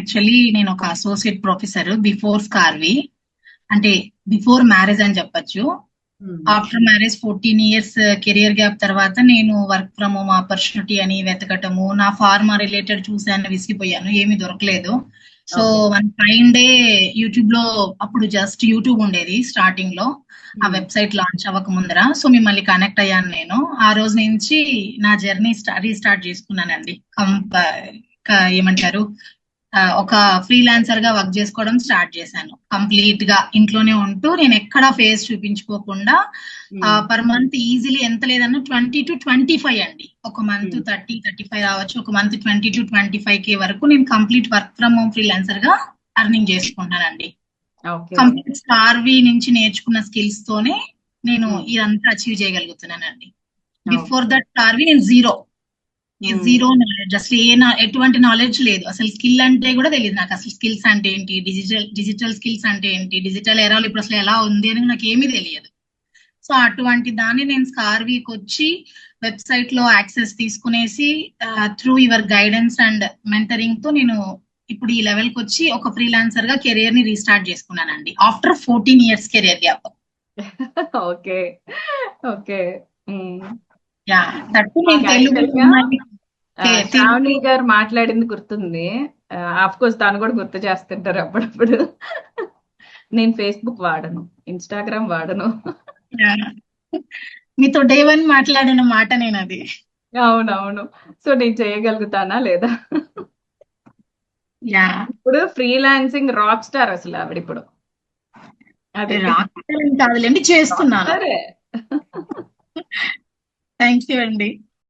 Actually నేను ఒక associate professor before స్కార్వి, అంటే బిఫోర్ మ్యారేజ్ అని చెప్పొచ్చు. After marriage 14 years career gap తర్వాత నేను వర్క్ ఫ్రమ్ హోమ్ ఆపర్చునిటీ అని వెతకటము, నా ఫార్మా రిలేటెడ్ చూసాను, విసిగిపోయాను, ఏమీ దొరకలేదు. So one fine day YouTube లో, అప్పుడు జస్ట్ యూట్యూబ్ ఉండేది స్టార్టింగ్ లో, ఆ వెబ్సైట్ లాంచ్ అవ్వక ముందర. సో మిమ్మల్ని కనెక్ట్ అయ్యాను నేను. ఆ రోజు నుంచి నా జర్నీ రీస్టార్ట్ చేసుకున్నానండి. ఏమంటారు, ఒక ఫ్రీలాన్సర్ గా వర్క్ చేసుకోవడం స్టార్ట్ చేశాను. కంప్లీట్ గా ఇంట్లోనే ఉంటూ, నేను ఎక్కడా ఫేస్ చూపించుకోకుండా పర్ మంత్ ఈజీలీ ఎంత లేదన్నా 20 to 25 అండి. ఒక మంత్ 30-35 రావచ్చు, ఒక మంత్ 20 to 25K వరకు నేను complete work from home freelancer గా అర్నింగ్ చేసుకుంటానండి. కంప్లీట్ స్టార్వి నుంచి నేర్చుకున్న స్కిల్స్ తోనే నేను ఇదంతా అచీవ్ చేయగలుగుతున్నానండి. బిఫోర్ దట్ స్టార్వి నేను జీరో నాలెడ్జ్, అసలు ఎటువంటి నాలెడ్జ్ లేదు. అసలు స్కిల్ అంటే కూడా తెలియదు నాకు. అసలు స్కిల్స్ అంటే ఏంటి, డిజిటల్ స్కిల్స్ అంటే ఏంటి, డిజిటల్ ఎరాలు ఇప్పుడు అసలు ఎలా ఉంది అని నాకు ఏమీ తెలియదు. సో అటువంటి దాన్ని నేను స్కార్వీకి వచ్చి వెబ్సైట్ లో యాక్సెస్ తీసుకునేసి through your guidance and mentoring తో నేను ఇప్పుడు ఈ లెవెల్ కి వచ్చి ఒక ఫ్రీలాన్సర్ గా కెరియర్ ని రీస్టార్ట్ చేసుకున్నానండి after 14 years career gap. Okay okay. Yeah, that నేను తెలుగు శ్రావణి గారు మాట్లాడింది గుర్తుంది. ఆఫ్ కోర్స్ తను కూడా గుర్తు చేస్తుంటారు అప్పుడప్పుడు. నేను ఫేస్బుక్ వాడను, ఇన్స్టాగ్రామ్ వాడను. మీతో డే 1 మాట్లాడిన మాట నేను అది. అవునవును. సో నేను చేయగలుగుతానా లేదా? యా, ఇప్పుడు ఫ్రీలాన్సింగ్ రాక్ స్టార్ అసలు ఆవిడ ఇప్పుడు. అది రాక్ స్టార్ కాదులేండి, చేస్తున్నాను. సరే, థ్యాంక్ యూ అండి.